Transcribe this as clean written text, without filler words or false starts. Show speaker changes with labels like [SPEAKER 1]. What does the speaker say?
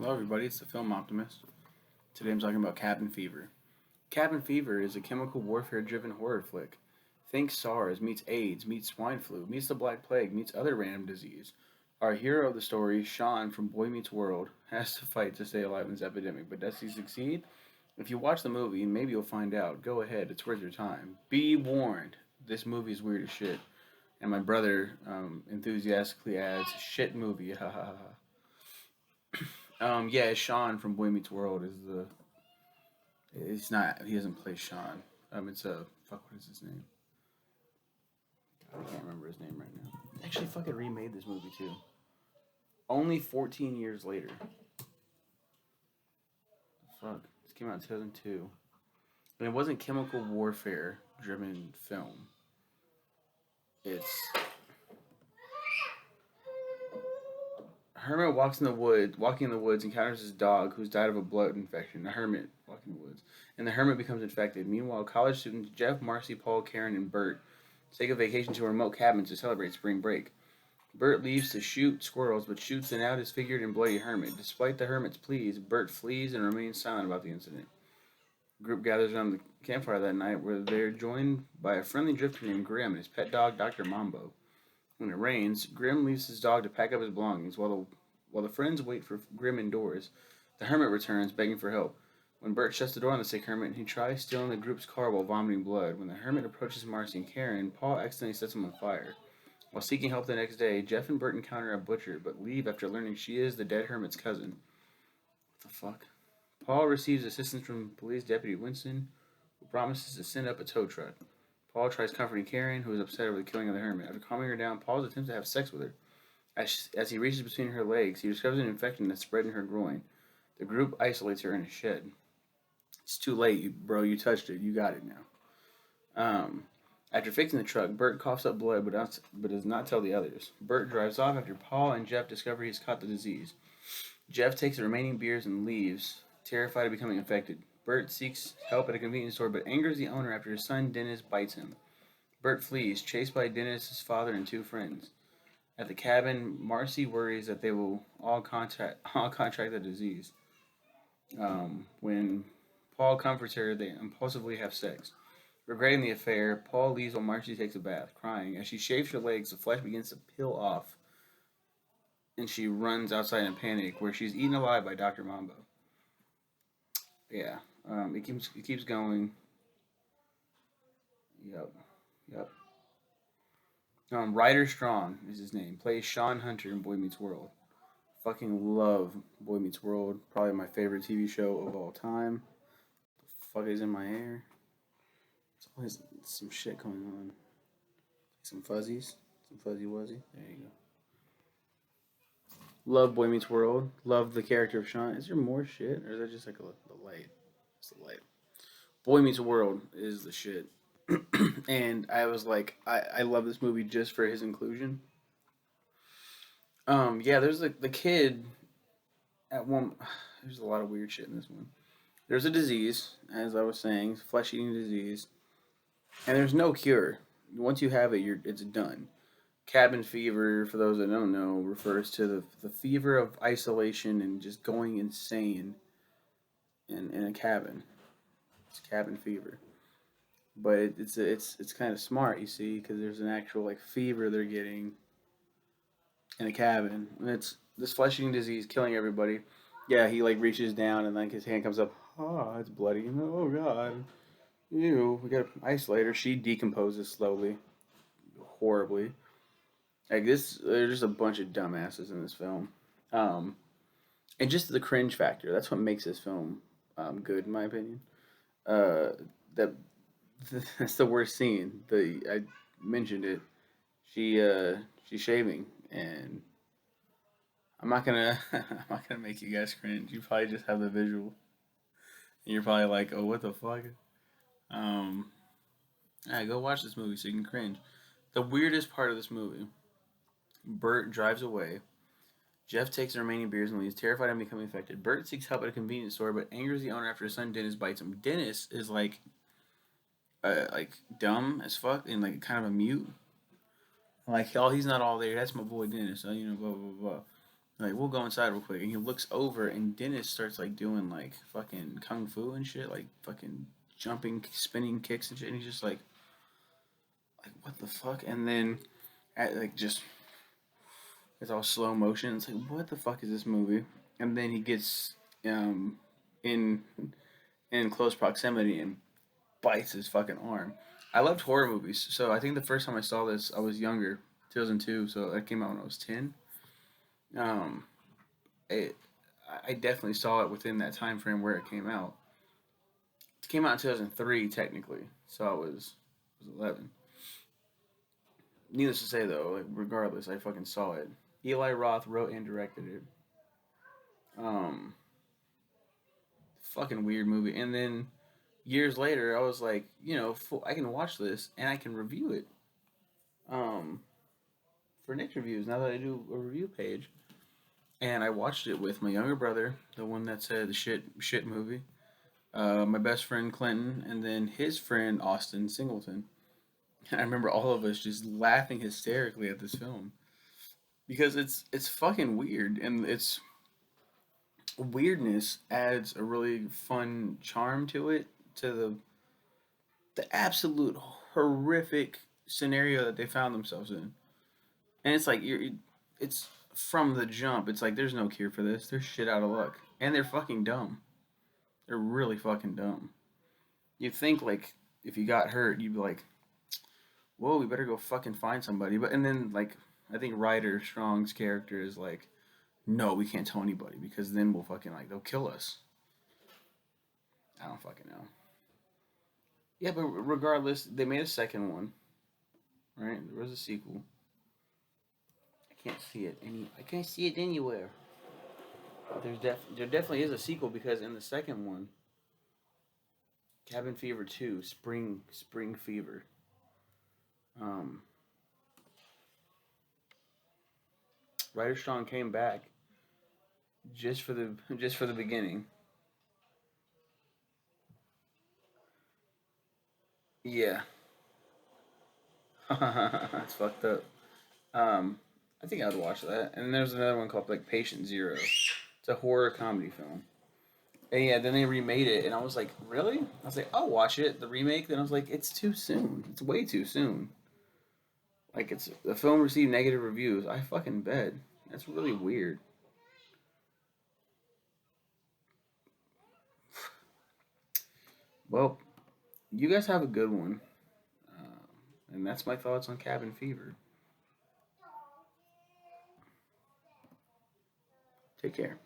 [SPEAKER 1] Hello, everybody. It's the Film Optimist. Today I'm talking about Cabin Fever. Cabin Fever is a chemical warfare driven horror flick. Think SARS meets AIDS meets swine flu meets the Black Plague meets other random disease. Our hero of the story, Sean from Boy Meets World, has to fight to stay alive in this epidemic. But does he succeed? If you watch the movie, maybe you'll find out. Go ahead, it's worth your time. Be warned, this movie is weird as shit. And my brother enthusiastically adds, shit movie, ha ha ha. Yeah, Sean from Boy Meets World is the. It's not. He doesn't play Sean. It's a fuck. What is his name? God, I can't remember his name right now. They actually fucking remade this movie too. Only 14 years later. Fuck. This came out in 2002. And it wasn't chemical warfare driven film. It's hermit walking in the woods, encounters his dog who's died of a blood infection. A hermit walking in the woods, and the hermit becomes infected. Meanwhile, college students Jeff, Marcy, Paul, Karen, and Bert take a vacation to a remote cabin to celebrate spring break. Bert leaves to shoot squirrels, but shoots an out disfigured and bloody hermit. Despite the hermit's pleas, Bert flees and remains silent about the incident. The group gathers around the campfire that night, where they're joined by a friendly drifter named Grim and his pet dog, Dr. Mambo. When it rains, Grim leaves his dog to pack up his belongings while the friends wait for Grim indoors. The hermit returns, begging for help. When Bert shuts the door on the sick hermit, he tries stealing the group's car while vomiting blood. When the hermit approaches Marcy and Karen, Paul accidentally sets him on fire. While seeking help the next day, Jeff and Bert encounter a butcher, but leave after learning she is the dead hermit's cousin. What the fuck? Paul receives assistance from police deputy Winston, who promises to send up a tow truck. Paul tries comforting Karen, who is upset over the killing of the hermit. After calming her down, Paul attempts to have sex with her. As he reaches between her legs, he discovers an infection that's spread in her groin. The group isolates her in a shed. It's too late, bro. You touched it. You got it now. After fixing the truck, Bert coughs up blood but does not tell the others. Bert drives off after Paul and Jeff discover he's caught the disease. Jeff takes the remaining beers and leaves, terrified of becoming infected. Bert seeks help at a convenience store but angers the owner after his son Dennis bites him. Bert flees, chased by Dennis's father and two friends. At the cabin, Marcy worries that they will all contract the disease. When Paul comforts her, they impulsively have sex. Regretting the affair, Paul leaves while Marcy takes a bath, crying. As she shaves her legs, the flesh begins to peel off, and she runs outside in panic, where she's eaten alive by Dr. Mambo. Yeah, it keeps going. Yep, yep. Ryder Strong is his name. Plays Sean Hunter in Boy Meets World. Fucking love Boy Meets World. Probably my favorite TV show of all time. The fuck is in my hair? There's always some shit going on. Some fuzzies. Some fuzzy wuzzy. There you go. Love Boy Meets World. Love the character of Sean. Is there more shit? Or is that just like the light? It's the light. Boy Meets World is the shit. And I was like, I love this movie just for his inclusion. Yeah, there's the kid at one. There's a lot of weird shit in this one. There's a disease, as I was saying, flesh eating disease, and there's no cure. Once you have it, it's done. Cabin fever, for those that don't know, refers to the fever of isolation and just going insane in a cabin. It's cabin fever, but it's kind of smart, you see, because there's an actual like fever they're getting in a cabin, and it's this flesh eating disease killing everybody. Yeah, he like reaches down and like his hand comes up. Oh, it's bloody. Oh god. Ew. We gotta isolate her. She decomposes slowly, horribly. Like this, there's just a bunch of dumbasses in this film, um, and just the cringe factor. That's what makes this film good, in my opinion. Uh, that that's the worst scene. The I mentioned it. She's shaving, and I'm not gonna I'm not gonna make you guys cringe. You probably just have the visual, and you're probably like, oh, what the fuck. Um, Alright, go watch this movie so you can cringe. The weirdest part of this movie: Bert drives away. Jeff takes the remaining beers and leaves, terrified of becoming infected. Bert seeks help at a convenience store, but angers the owner after his son Dennis bites him. Dennis is like dumb as fuck and like kind of a mute. Like, oh, he's not all there. That's my boy Dennis. So, blah blah blah. Like, we'll go inside real quick. And he looks over, and Dennis starts, like, doing, like, fucking kung fu and shit. Like, fucking jumping, spinning kicks and shit. And he's just like, what the fuck? And then, like, just, it's all slow motion. It's like, what the fuck is this movie? And then he gets, um, in, in close proximity and bites his fucking arm. I loved horror movies. So I think the first time I saw this, I was younger, 2002. So that came out when I was 10. Um, it, I definitely saw it within that time frame where it came out. It came out in 2003, technically, so I was 11. Needless to say, though, like, regardless, I fucking saw it. Eli Roth wrote and directed it. Um, Fucking weird movie. And then years later, I was like, I can watch this and I can review it. Um, for Nick's reviews. Now that I do a review page, and I watched it with my younger brother, the one that said the shit movie. My best friend Clinton, and then his friend Austin Singleton. And I remember all of us just laughing hysterically at this film because it's fucking weird, and its weirdness adds a really fun charm to it, to the absolute horrific scenario that they found themselves in. And it's like it's from the jump. It's like there's no cure for this. They're shit out of luck, and they're fucking dumb. They're really fucking dumb. You'd think, like, if you got hurt, you'd be like, whoa, we better go fucking find somebody. But and then, like, I think Ryder Strong's character is like, no, we can't tell anybody because then we'll fucking, like, they'll kill us. I don't fucking know. Yeah, but regardless, they made a second one, right? There was a sequel. I can't see it any. I can't see it anywhere. There definitely is a sequel because in the second one, Cabin Fever 2, Spring Fever. Um, Ryder Strong came back just for the beginning. Yeah, that's fucked up. Um, I think I would watch that. And there's another one called, like, Patient Zero. It's a horror comedy film. And yeah, then they remade it, and I was like, really? I was like, I'll watch it. The remake. Then I was like, it's too soon. It's way too soon. Like, it's the film received negative reviews. I fucking bet. That's really weird. Well, you guys have a good one. And that's my thoughts on Cabin Fever. Take care.